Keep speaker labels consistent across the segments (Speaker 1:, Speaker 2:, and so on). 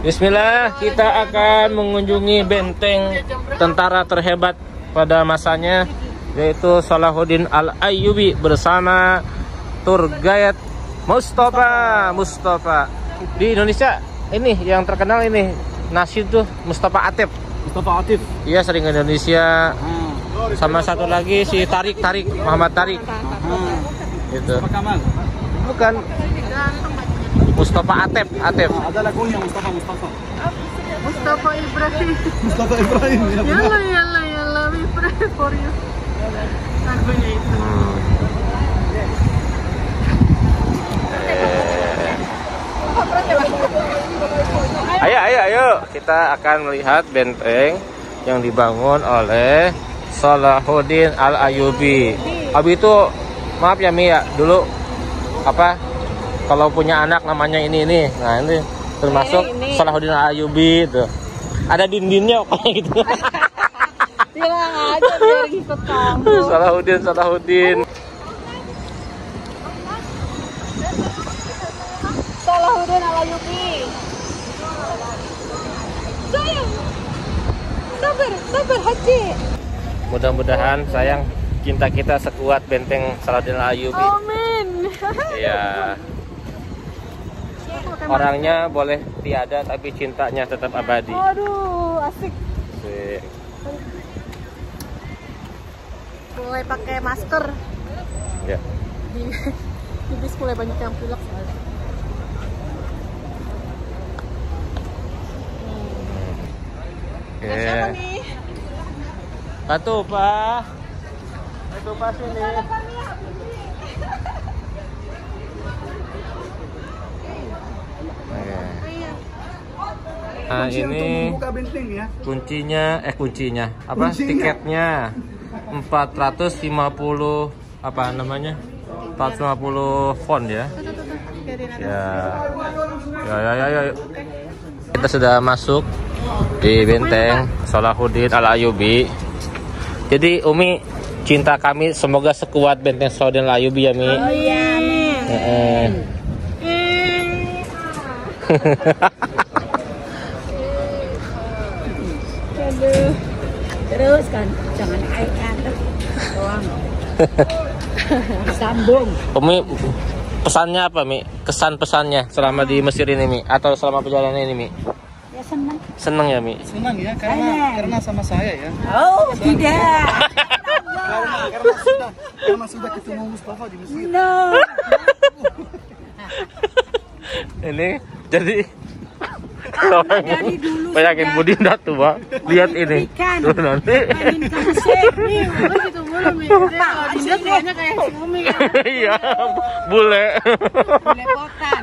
Speaker 1: Bismillah, kita akan mengunjungi benteng tentara terhebat pada masanya, yaitu Salahuddin Al-Ayyubi bersama tour guide Mustafa. Di Indonesia ini yang terkenal ini nasyid tuh Mustafa Atif. Iya, sering ke Indonesia. Sama satu lagi si Tarik Muhammad Tarik. Gitu. Bukan. Mustafa Atep.
Speaker 2: Ada lagunya Mustafa Ibrahim. Yalla, we pray for you. Lagunya itu.
Speaker 1: Ayo, kita akan melihat benteng yang dibangun oleh Salahuddin Al-Ayyubi. Abi itu, maaf ya Mi ya, dulu kalau punya anak namanya ini. Nah, ini termasuk Salahuddin Al-Ayyubi itu. Ada din-dinnya kayak gitu.
Speaker 2: Bilang aja biar ikut kamu.
Speaker 1: Salahuddin.
Speaker 2: Salahuddin Al-Ayyubi. Sayang. Sabar Haji.
Speaker 1: Mudah-mudahan sayang cinta kita sekuat benteng Salahuddin Al-Ayyubi.
Speaker 2: Amin.
Speaker 1: Iya. Orangnya boleh tiada tapi cintanya tetap abadi.
Speaker 2: Aduh, asik. Mulai pakai masker.
Speaker 1: Ya.
Speaker 2: Di bis mulai banyak yang pilek. Siapa nih?
Speaker 1: Batu Pak sini. Nah, ini kuncinya apa? Tiketnya 450 apa namanya? 450 font ya. Ya. Kita sudah masuk di benteng Salahuddin Al-Ayyubi. Jadi Umi, cinta kami semoga sekuat benteng Salahuddin Al-Ayyubi ya Mi.
Speaker 2: Oh iya, amin. Terus kan jangan air doang. Sambung.
Speaker 1: Umi, pesannya apa Mi? Kesan pesannya selama di Mesir ini Mi, atau selama perjalanan ini Mi?
Speaker 2: Ya senang.
Speaker 1: Senang ya Mi?
Speaker 3: Senang ya karena sama saya ya.
Speaker 2: Oh tidak.
Speaker 3: karena sudah ketemu Mustafa di Mesir.
Speaker 2: No.
Speaker 1: Ini jadi penyakin Budi tuh Bang. Lihat ini. Tuh nanti.
Speaker 2: Pengen ke Mesir nih, gitu mulu Mi. Dia kayaknya kayak si Umi kan.
Speaker 1: Iya, bule.
Speaker 2: Bule potan.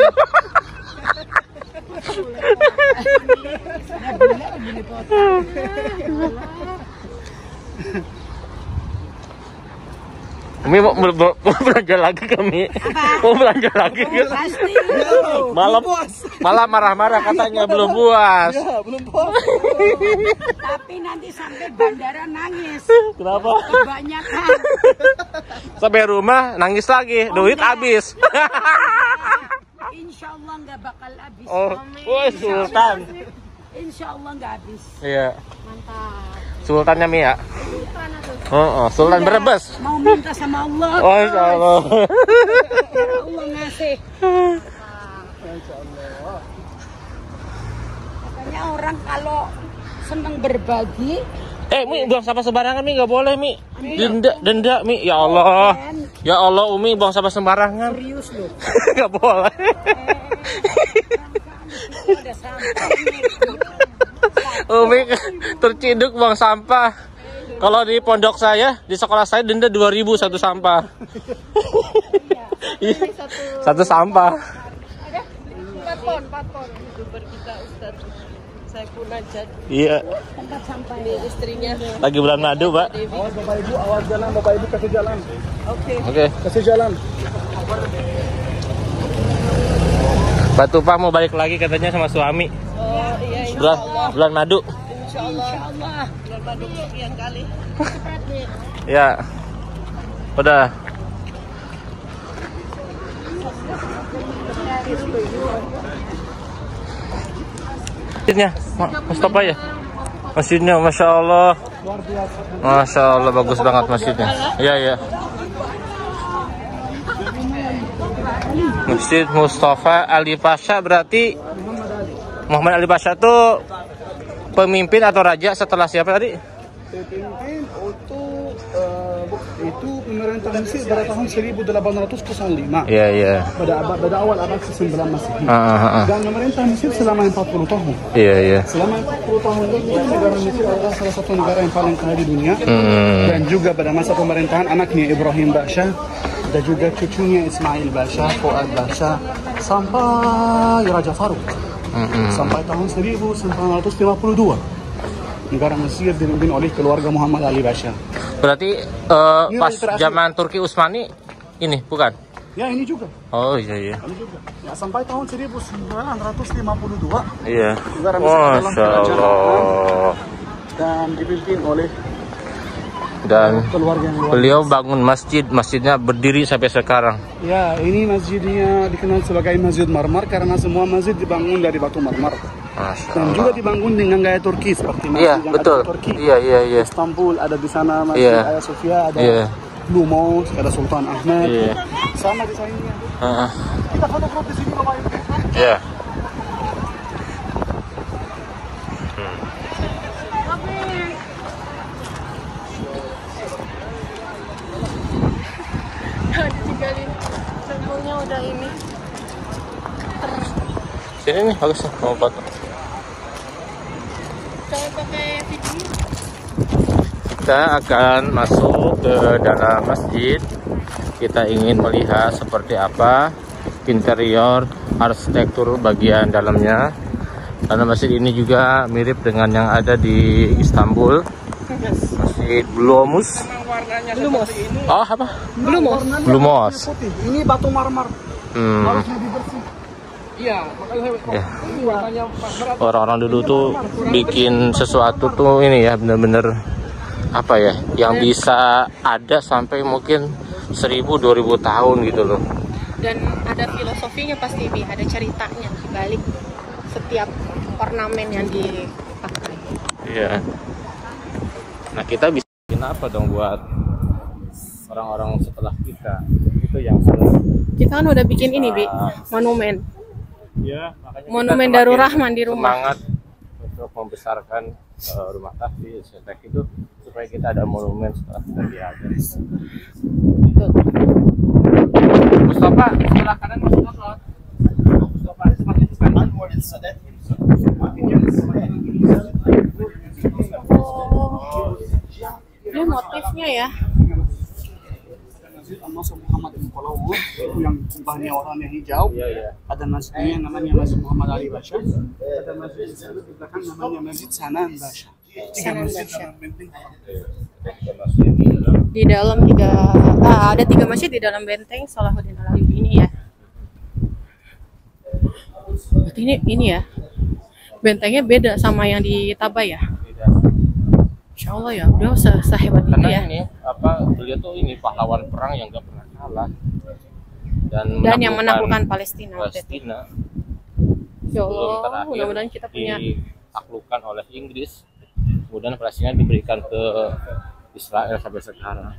Speaker 2: Bule potan.
Speaker 1: Umi mau belanja lagi kami. Mau belanja lagi gitu.
Speaker 2: Pasti.
Speaker 1: Malam marah-marah katanya belum puas.
Speaker 3: Ya, belum puas.
Speaker 2: Tapi nanti sampai bandara nangis.
Speaker 1: Kenapa?
Speaker 2: Kebanyakan.
Speaker 1: Sampai rumah nangis lagi, duit habis.
Speaker 2: Insya Allah nggak bakal habis.
Speaker 1: Oh, woi Sultan.
Speaker 2: Insya Allah nggak habis.
Speaker 1: Iya.
Speaker 2: Mantap.
Speaker 1: Sultannya Mi ya. Oh, Sultan Brebes.
Speaker 2: Mau minta sama Allah.
Speaker 1: Oh, insya Allah.
Speaker 2: Allah ngasih. Katanya orang kalau seneng berbagi.
Speaker 1: Mi, buang sampah sembarangan Mi, nggak boleh Mi. Denda Mi. Ya Allah, Umi buang sampah sembarangan.
Speaker 2: Serius loh.
Speaker 1: Nggak boleh.
Speaker 2: Ada sampah.
Speaker 1: Umi terciduk buang sampah. Kalau di pondok saya, di sekolah saya denda 2.000 satu sampah. Satu sampah.
Speaker 2: Ada 4 pon. Youtuber kita Ustadz Saiful Najat.
Speaker 1: Iya.
Speaker 2: Tempat sampah ini istrinya.
Speaker 1: Lagi bulan madu, Pak.
Speaker 3: Awas Bapak Ibu, awas jalan, Bapak Ibu kasih jalan.
Speaker 1: Oke.
Speaker 3: Kasih jalan.
Speaker 1: Batu Pak mau balik lagi katanya sama suami.
Speaker 2: Oh iya,
Speaker 1: Bulan madu.
Speaker 2: Insya Allah. Bulan madu sekian kali.
Speaker 1: Ya. Udah. Masjidnya, Mustafa ya? Masjidnya, Masya Allah. Masya Allah, bagus banget masjidnya. Iya, iya. Masjid Mustafa Ali Pasha, berarti Muhammad Ali Pasha itu pemimpin atau raja setelah siapa tadi?
Speaker 3: Pemimpin itu pemerintah Mesir pada tahun 1805.
Speaker 1: Iya, iya.
Speaker 3: Pada awal abad ke-9 Masehi. Dan pemerintah Mesir selama 40 tahun.
Speaker 1: Iya, iya.
Speaker 3: Selama 40 tahun itu negara Mesir adalah salah satu negara yang paling kaya di dunia. Dan juga pada masa pemerintahan anaknya Ibrahim Pasha dan juga cucunya Ismail Pasha, Fuad Pasha, sampai Raja Farouk. Sampai tahun 1952 negara Mesir dipimpin oleh keluarga Muhammad Ali Pasha.
Speaker 1: Berarti pas zaman Turki Utsmani ini bukan?
Speaker 3: Ya, ini juga.
Speaker 1: Oh iya, iya.
Speaker 3: Ini juga. Ya, sampai tahun 1952.
Speaker 1: Iya.
Speaker 3: Negara Mesir adalah
Speaker 1: Masya
Speaker 3: kerajaan
Speaker 1: Allah.
Speaker 3: dan dipimpin oleh
Speaker 1: Dan
Speaker 3: keluarga yang luar
Speaker 1: beliau bangun masjidnya berdiri sampai sekarang.
Speaker 3: Ya, ini masjidnya dikenal sebagai Masjid Marmar karena semua masjid dibangun dari batu marmar.
Speaker 1: Masya
Speaker 3: Dan
Speaker 1: Allah.
Speaker 3: juga dibangun dengan gaya Turki seperti masjid
Speaker 1: Iya,
Speaker 3: yang
Speaker 1: betul.
Speaker 3: ada di Turki.
Speaker 1: Iya, iya, iya.
Speaker 3: Istanbul ada di sana Masjid
Speaker 1: Iya.
Speaker 3: Hagia Sophia, ada
Speaker 1: Iya.
Speaker 3: Blue Mosque, ada Sultan Ahmed.
Speaker 1: Iya.
Speaker 3: Sama desainnya.
Speaker 1: Heeh.
Speaker 3: Kita foto di sini Bapak Ibu.
Speaker 1: Iya.
Speaker 2: Ditinggalin. Sampulnya udah ini.
Speaker 1: Sini nih bagus nih, mau foto.
Speaker 2: Saya pakai video.
Speaker 1: Kita akan masuk ke dalam masjid. Kita ingin melihat seperti apa interior arsitektur bagian dalamnya. Karena masjid ini juga mirip dengan yang ada di Istanbul. Masjid Blue Mosque.
Speaker 2: Blue Mosque.
Speaker 1: Oh, apa?
Speaker 2: Blue Mosque.
Speaker 1: Blue Mosque.
Speaker 3: Putih. Ini batu marmar. Harus lebih bersih.
Speaker 2: Iya, makanya
Speaker 1: Ya.
Speaker 2: makanya berat.
Speaker 1: Orang-orang dulu tuh bikin sesuatu tuh ini ya bener-bener apa ya, yang bisa ada sampai mungkin 1000-2000 tahun gitu loh.
Speaker 2: Dan ada filosofinya pasti, Bi. Ada ceritanya di balik setiap ornamen yang dipakai.
Speaker 1: Iya. Nah, kita bisa bikin apa dong buat orang-orang setelah kita? Itu yang
Speaker 2: Kita kan udah bikin ini, Bi, monumen.
Speaker 1: ya, makanya
Speaker 2: Monumen
Speaker 1: kita
Speaker 2: Darul
Speaker 1: semakin
Speaker 2: Rahman di rumah.
Speaker 1: semangat untuk membesarkan rumah tahfiz itu supaya kita ada monumen setelah kita tiada.
Speaker 2: Betul.
Speaker 1: Mustafa, sebelah kanan masuk slot. Mustafa, semakin ke kanan.
Speaker 2: Oh, ini motifnya ya.
Speaker 3: Masjid Al-Masjid Muhammad bin Qalawu itu yang kubahnya warnanya hijau.
Speaker 1: Iya, iya.
Speaker 3: Ada masjidnya namanya Masjid Muhammad Ali Pasha. Ada masjid di sana di belakang namanya Masjid Sanan Pasha. Tiga
Speaker 2: Sanan
Speaker 3: masjid
Speaker 2: Pasha.
Speaker 3: yang penting.
Speaker 2: Di dalam ada 3 masjid di dalam benteng Salahuddin Al-Ayyubi ini ya. Berarti ini ya. Bentengnya beda sama yang di Tabay ya. Insya Allah ya, udah sehebat itu
Speaker 1: Karena
Speaker 2: ya.
Speaker 1: ini beliau tuh ini pahlawan perang yang gak pernah kalah
Speaker 2: Dan yang menaklukkan Palestina.
Speaker 1: Palestina.
Speaker 2: Ya
Speaker 1: Sebelum
Speaker 2: Allah,
Speaker 1: terakhir
Speaker 2: mudah-mudahan kita punya.
Speaker 1: ditaklukkan oleh Inggris, kemudian Palestina diberikan ke Israel sampai sekarang.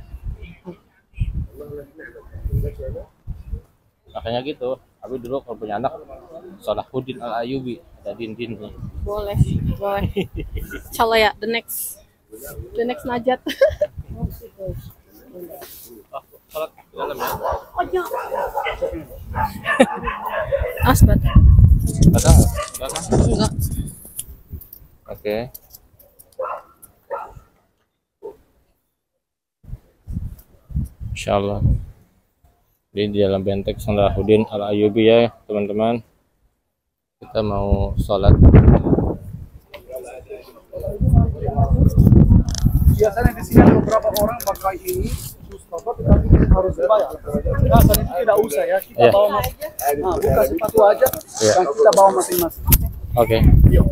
Speaker 1: Makanya gitu, tapi dulu kalau punya anak Salahuddin Al-Ayyubi, ada din-din nih.
Speaker 2: Boleh. Insya Allah ya, the next Najat.
Speaker 1: Salat di dalam ya.
Speaker 2: Asbat.
Speaker 1: Ada nggak? Nggak kan?
Speaker 2: Enggak.
Speaker 1: Oke. Insyaallah. Di dalam benteng Salahuddin Al-Ayyubi ya teman-teman. Kita mau sholat.
Speaker 3: Biasanya di sini ada beberapa orang pakai ini Mustafa, tetapi harus dibayar. Nah, saat itu tidak usah ya, kita
Speaker 1: Iya.
Speaker 3: bawa nah, buka sepatu aja
Speaker 1: Iya.
Speaker 3: dan kita bawa masing-masing.
Speaker 1: Oke.
Speaker 3: Yuk.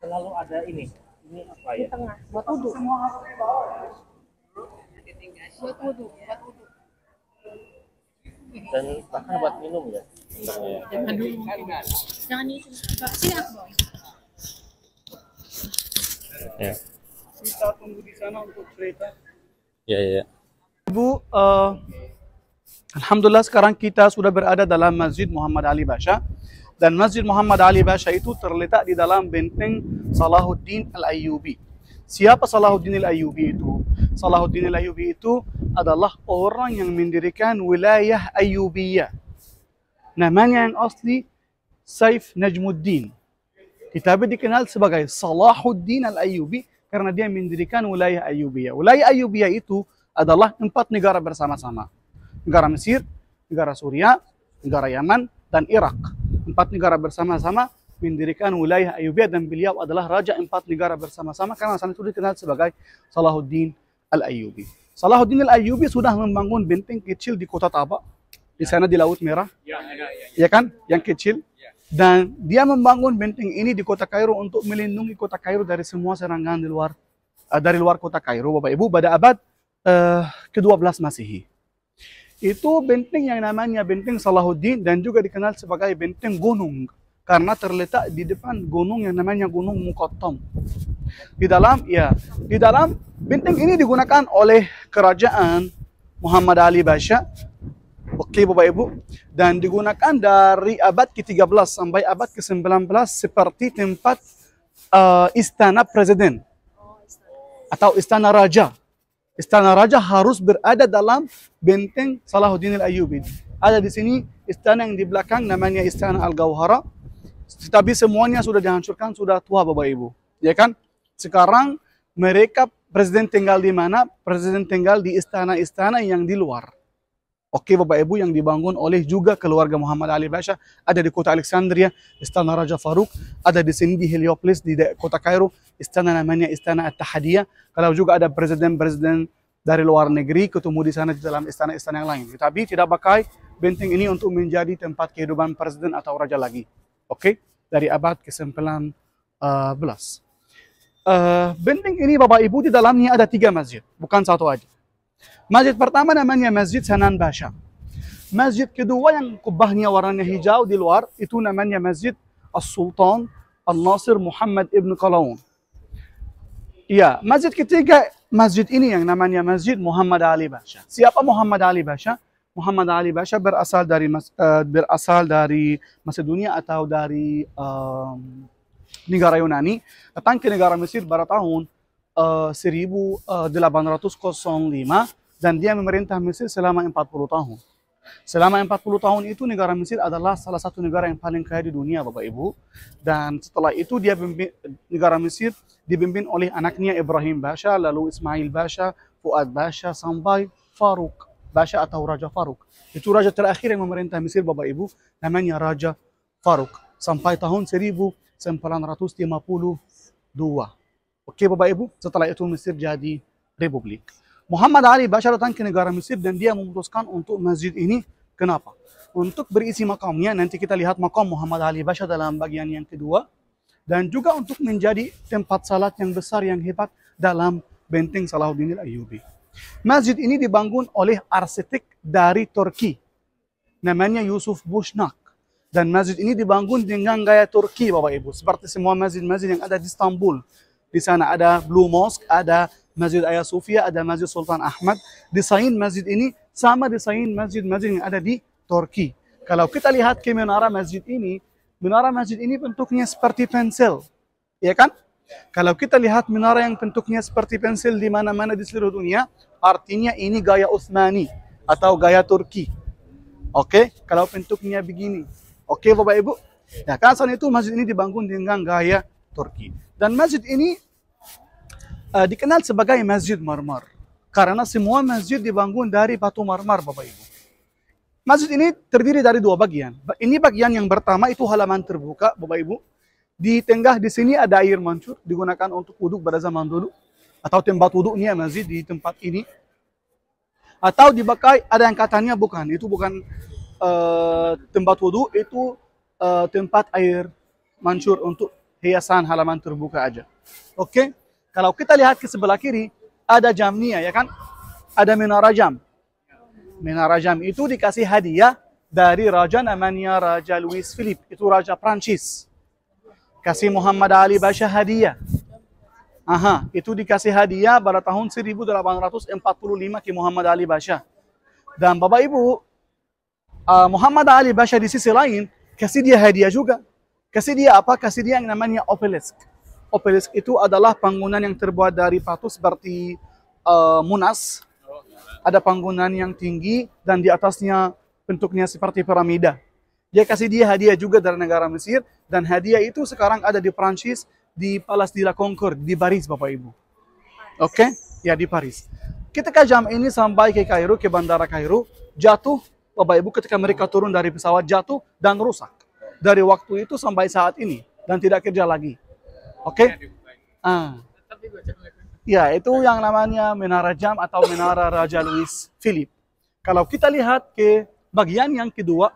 Speaker 1: Selalu ada ini apa
Speaker 2: Di
Speaker 1: ya?
Speaker 2: tengah, buat wudhu. Buat wudhu.
Speaker 1: Dan bahkan buat minum ya.
Speaker 2: Jangan dulu. Jangan di sini aku bawa.
Speaker 1: Ya.
Speaker 3: Kita tunggu di sana untuk cerita.
Speaker 1: Ya.
Speaker 3: Ibu, alhamdulillah sekarang kita sudah berada dalam Masjid Muhammad Ali Basha. Dan Masjid Muhammad Ali Basha itu terletak di dalam benteng Salahuddin Al-Ayyubi. Siapa Salahuddin Al-Ayyubi itu? Salahuddin Al-Ayyubi itu adalah orang yang mendirikan wilayah Ayyubiyah. Namanya yang asli Saif Najmuddin. Tetapi dikenal sebagai Salahuddin Al-Ayyubi karena dia mendirikan wilayah Ayyubiyah. Wilayah Ayyubiyah itu adalah 4 negara bersama-sama. Negara Mesir, negara Suriah, negara Yaman, dan Irak. 4 negara bersama-sama mendirikan wilayah Ayyubiyah dan beliau adalah raja 4 negara bersama-sama karena saat itu dikenal sebagai Salahuddin Al-Ayyubi. Salahuddin Al-Ayyubi sudah membangun benteng kecil di kota Taba, di sana di Laut Merah. Ya kan? Yang kecil. Dan dia membangun benteng ini di kota Kairo untuk melindungi kota Kairo dari semua serangan dari luar kota Kairo, Bapak Ibu, pada abad ke-12 Masehi. Itu benteng yang namanya benteng Salahuddin dan juga dikenal sebagai benteng gunung karena terletak di depan gunung yang namanya Gunung Muqattam. Di dalam benteng ini digunakan oleh kerajaan Muhammad Ali Basha. Oke Bapak Ibu, dan digunakan dari abad ke-13 sampai abad ke-19 seperti tempat istana presiden atau istana raja. Istana raja harus berada dalam benteng Salahuddin Al-Ayyubi. Ada di sini istana yang di belakang namanya Istana Al-Gawhara. Tetapi semuanya sudah dihancurkan, sudah tua Bapak Ibu. Ya kan? Sekarang mereka presiden tinggal di mana? Presiden tinggal di istana-istana yang di luar. Oke Bapak Ibu, yang dibangun oleh juga keluarga Muhammad Ali Basha. Ada di kota Alexandria, Istana Raja Farouk. Ada di sini di Heliopolis, di kota Kairo, istana namanya Istana At-Tahadiyah. Kalau juga ada presiden-presiden dari luar negeri ketemu di sana di dalam istana-istana yang lain. Tetapi tidak pakai benteng ini untuk menjadi tempat kehidupan presiden atau raja lagi. Oke, dari abad ke-19. Benteng ini Bapak Ibu di dalamnya ada 3 masjid, bukan satu aja. Masjid pertama namanya Masjid Sanan Basha. Masjid kedua yang kubahnya warnanya hijau di luar itu namanya Masjid As-Sultan Al-Nasir Muhammad Ibn Qalaun. Iya, masjid ketiga, masjid ini yang namanya Masjid Muhammad Ali Basha. Siapa Muhammad Ali Basha? Muhammad Ali Basha berasal dari Macedonia atau dari negara Yunani, datang ke negara Mesir pada tahun 1805 dan dia memerintah Mesir selama 40 tahun. Selama 40 tahun itu negara Mesir adalah salah satu negara yang paling kaya di dunia Bapak Ibu. Dan setelah itu negara Mesir dipimpin oleh anaknya Ibrahim Basha, lalu Ismail Basha, Fuad Basha, sampai Farouk Basha atau Raja Farouk. Itu raja terakhir yang memerintah Mesir Bapak Ibu, namanya Raja Farouk. Sampai tahun 1952. Oke Bapak Ibu, setelah itu Mesir jadi republik. Muhammad Ali Basha datang ke negara Mesir dan dia memutuskan untuk masjid ini. Kenapa? Untuk berisi makamnya, nanti kita lihat makam Muhammad Ali Basha dalam bagian yang kedua. Dan juga untuk menjadi tempat salat yang besar yang hebat dalam benteng Salahuddin Al-Ayyubi. Masjid ini dibangun oleh arsitek dari Turki. Namanya Yusuf Bushnak. Dan masjid ini dibangun dengan gaya Turki Bapak Ibu. Seperti semua masjid-masjid yang ada di Istanbul. Di sana ada Blue Mosque, ada Masjid Hagia Sophia, ada Masjid Sultan Ahmad. Desain masjid ini sama desain masjid-masjid yang ada di Turki. Kalau kita lihat ke menara masjid ini bentuknya seperti pensil. Ya kan? Kalau kita lihat menara yang bentuknya seperti pensil di mana-mana di seluruh dunia, artinya ini gaya Utsmani atau gaya Turki. Oke? Kalau bentuknya begini. Oke Bapak Ibu? Nah, karena saat itu masjid ini dibangun dengan gaya Turki. Dan masjid ini dikenal sebagai Masjid Marmar. Karena semua masjid dibangun dari batu marmar Bapak Ibu. Masjid ini terdiri dari 2 bagian. Ini bagian yang pertama itu halaman terbuka Bapak Ibu. Di tengah di sini ada air mancur digunakan untuk wudhu pada zaman dulu. Atau tempat wudhunya masjid di tempat ini. Atau dipakai, ada yang katanya bukan. Itu bukan tempat wudhu, itu tempat air mancur untuk hiasan halaman terbuka aja. Oke? Kalau kita lihat ke sebelah kiri, ada jamnia ya kan? Ada menara jam. Menara jam itu dikasih hadiah dari raja namanya Raja Louis Philippe. Itu raja Prancis. Kasih Muhammad Ali Basha hadiah. Aha, itu dikasih hadiah pada tahun 1845 ke Muhammad Ali Basha. Dan Bapak Ibu, Muhammad Ali Basha di sisi lain kasih dia hadiah juga. Kasih dia apa? Kasih dia yang namanya obelisk. Obelisk itu adalah bangunan yang terbuat dari batu seperti Monas. Ada bangunan yang tinggi dan di atasnya bentuknya seperti piramida. Dia kasih dia hadiah juga dari negara Mesir, dan hadiah itu sekarang ada di Prancis, di Place de la Concorde, di Paris, Bapak Ibu. Oke? Ya, di Paris. Ketika jam ini sampai ke Kairo, ke bandara Kairo, jatuh, Bapak Ibu, ketika mereka turun dari pesawat, jatuh dan rusak. Dari waktu itu sampai saat ini, dan tidak kerja lagi. Oke? Ya, itu yang namanya Menara Jam atau Menara Raja Louis Philippe. Kalau kita lihat ke bagian yang kedua,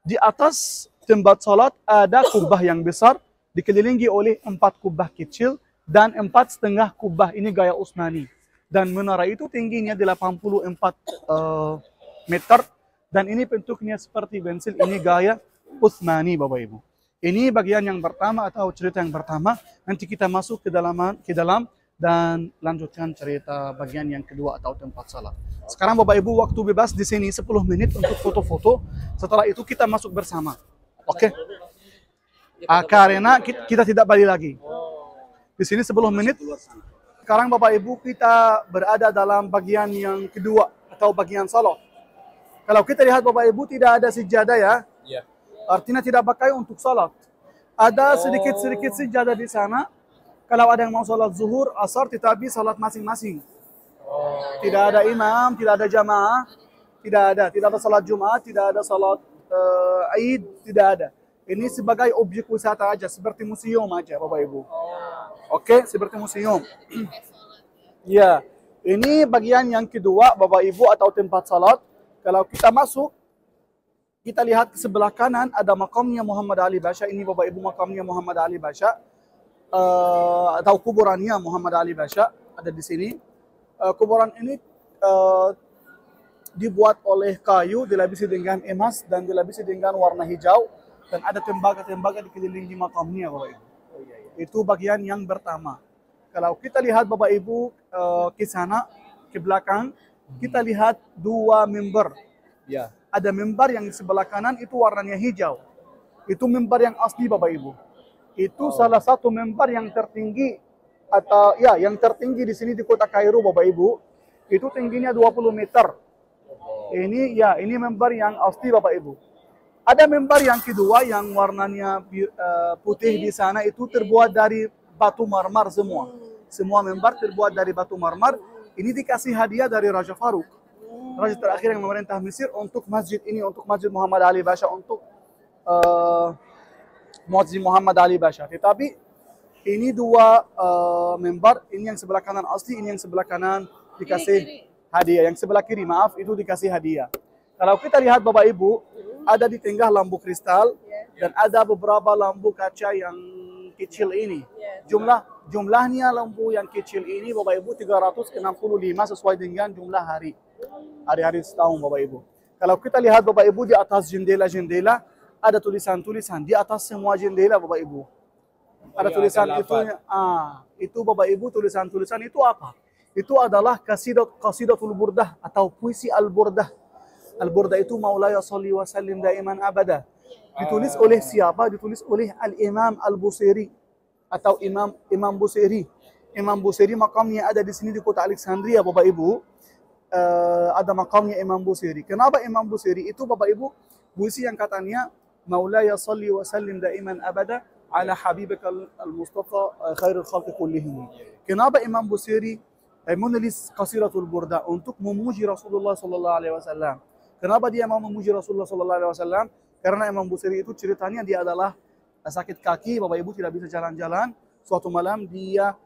Speaker 3: di atas tempat salat ada kubah yang besar, dikelilingi oleh 4 kubah kecil dan 4,5 kubah ini gaya Utsmani. Dan menara itu tingginya 84 meter, dan ini bentuknya seperti pensil, ini gaya Utsmani, Bapak Ibu. Ini bagian yang pertama atau cerita yang pertama. Nanti kita masuk ke dalam dan lanjutkan cerita bagian yang kedua atau tempat salat. Sekarang Bapak Ibu waktu bebas di sini 10 menit untuk foto-foto. Setelah itu kita masuk bersama. Oke? Karena kita tidak balik lagi. Di sini 10 menit. Sekarang Bapak Ibu kita berada dalam bagian yang kedua atau bagian salat. Kalau kita lihat Bapak Ibu tidak ada sejadah ya. Artinya tidak pakai untuk salat. Ada sedikit-sedikit sejadah di sana. Kalau ada yang mau salat zuhur, asar, tetapi salat masing-masing. Tidak ada imam, tidak ada jamaah, tidak ada salat Jumat, tidak ada salat Aid, tidak ada. Ini sebagai objek wisata aja, seperti museum aja, Bapak Ibu. Oke, seperti museum. Ya, ini bagian yang kedua, Bapak Ibu, atau tempat salat. Kalau kita masuk, kita lihat ke sebelah kanan ada makamnya Muhammad Ali Basha. Ini Bapak Ibu makamnya Muhammad Ali Basha. Atau kuburannya Muhammad Ali Basha ada di sini. Kuburan ini dibuat oleh kayu, dilapisi dengan emas dan dilapisi dengan warna hijau, dan ada tembaga-tembaga dikelilingi makamnya, Bapak Ibu. Itu bagian yang pertama. Kalau kita lihat Bapak Ibu ke sana, ke belakang, kita lihat 2 mimbar. Ya. Ada mimbar yang di sebelah kanan itu warnanya hijau. Itu mimbar yang asli, Bapak Ibu. Itu salah satu mimbar yang tertinggi atau ya yang tertinggi di sini di kota Kairo, Bapak Ibu. Itu tingginya 20 meter. Ini mimbar yang asli, Bapak Ibu. Ada mimbar yang kedua yang warnanya putih di sana, itu terbuat dari batu marmar semua. Semua mimbar terbuat dari batu marmar. Ini dikasih hadiah dari Raja Farouk, raja terakhir yang memerintah Mesir, untuk masjid ini, untuk Masjid Muhammad Ali Basha, untuk Masjid Muhammad Ali Basha. Tetapi ini 2 mimbar, ini yang sebelah kanan asli, ini yang sebelah kanan dikasih hadiah. Yang sebelah kiri, maaf, itu dikasih hadiah. Kalau kita lihat Bapak Ibu, ada di tengah lampu kristal dan ada beberapa lampu kaca yang kecil ini. Jumlahnya lampu yang kecil ini Bapak Ibu 365 sesuai dengan jumlah hari-hari setahun, Bapak Ibu. Kalau kita lihat Bapak Ibu di atas jendela-jendela ada tulisan-tulisan di atas semua jendela, Bapak Ibu. Ada tulisan itu Bapak Ibu, tulisan-tulisan itu apa? Itu adalah qasidatul burdah atau puisi al-burdah. Al-burdah itu Maulaya Shalli wa Sallim Daiman Abada. Ditulis oleh siapa? Ditulis oleh Al-Imam Al-Busiri atau Imam Busiri. Imam Busiri makamnya ada di sini di kota Alexandria, Bapak Ibu. Ada makamnya Imam Busiri. Kenapa Imam Busiri? Itu Bapak Ibu puisi yang katanya Maulaya Shalli wa Sallim Daiman Abada ala habibika al-Mustafa khairul khalqi kullihim. Kenapa Imam Busiri menulis qasidatul burda? Untuk memuji Rasulullah sallallahu alaihi wasallam. Kenapa dia mau memuji Rasulullah sallallahu alaihi wasallam? Karena Imam Busiri itu ceritanya dia adalah sakit kaki, Bapak Ibu, tidak bisa jalan-jalan. Suatu malam dia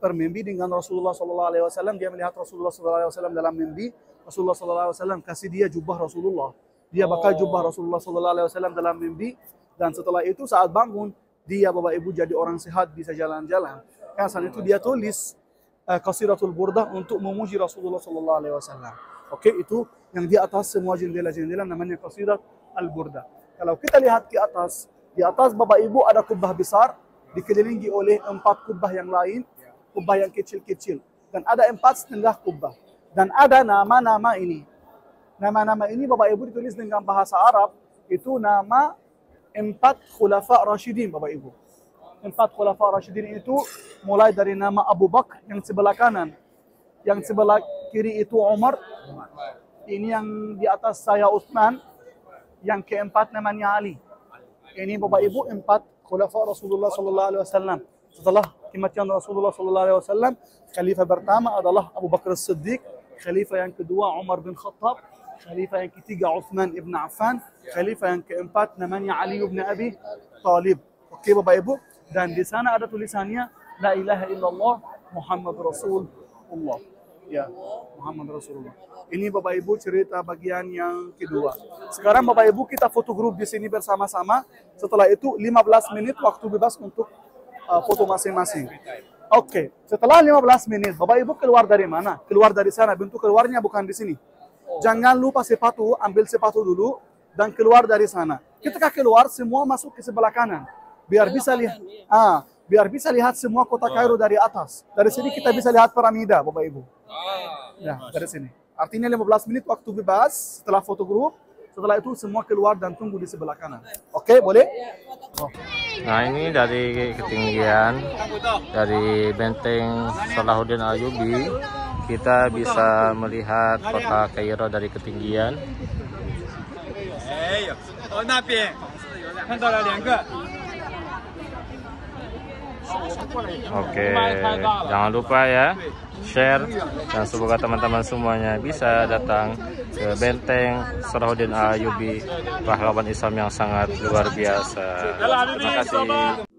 Speaker 3: bermimpi dengan Rasulullah sallallahu alaihi wasallam. Dia melihat Rasulullah sallallahu alaihi wasallam dalam mimpi. Rasulullah sallallahu alaihi wasallam kasih dia jubah Rasulullah. Dia pakai jubah Rasulullah sallallahu alaihi wasallam dalam mimpi. Dan setelah itu saat bangun, dia Bapak Ibu jadi orang sehat, bisa jalan-jalan. Kan saat itu dia tulis Qasiratul Burdah untuk memuji Rasulullah sallallahu alaihi wasallam. Oke, itu yang di atas semua jendela-jendela namanya Qasirat Al-Burdah. Kalau kita lihat ke atas, di atas Bapak Ibu ada kubah besar dikelilingi oleh 4 kubah yang lain, kubah yang kecil-kecil, dan ada 4 setengah kubah. Dan ada nama-nama ini. Nama-nama ini Bapak Ibu ditulis dengan bahasa Arab, itu nama 4 khulafa Rashidin Bapak Ibu. 4 khulafa Rashidin itu mulai dari nama Abu Bakar yang sebelah kanan, yang sebelah kiri itu Umar, ini yang di atas saya Utsman, yang keempat namanya Ali. Ini Bapak Ibu 4 khulafa Rasulullah sallallahu alaihi wasallam. Setelah kematian Rasulullah sallallahu alaihi wasallam, khalifah pertama adalah Abu Bakar As-Siddiq, khalifah yang kedua Umar bin Khattab, khalifah yang ketiga Uthman ibn Affan, khalifah yang keempat namanya Ali ibn Abi Talib. Oke Bapak Ibu, dan di sana ada tulisannya La ilaha illallah Muhammad Rasulullah. Ya, Muhammad Rasulullah. Ini Bapak Ibu cerita bagian yang kedua. Sekarang Bapak Ibu kita foto grup di sini bersama-sama. Setelah itu 15 menit waktu bebas untuk foto masing-masing. Oke, setelah 15 menit Bapak Ibu keluar dari mana? Keluar dari sana. Bentuk keluarnya bukan di sini. Jangan lupa sepatu, ambil sepatu dulu dan keluar dari sana. Ketika keluar semua masuk ke sebelah kanan. Biar bisa lihat. Biar bisa lihat semua kota Kairo dari atas. Dari sini kita bisa lihat piramida, Bapak Ibu. Ya, dari sini. Artinya 15 menit waktu bebas setelah foto grup. Setelah itu semua keluar dan tunggu di sebelah kanan. Oke, boleh?
Speaker 1: Nah, ini dari ketinggian dari benteng Salahuddin Ayyubi, kita bisa melihat kota Kairo dari ketinggian. Oke, jangan lupa ya share, dan semoga teman-teman semuanya bisa datang ke benteng Salahuddin Ayyubi, pahlawan Islam yang sangat luar biasa. Terima kasih.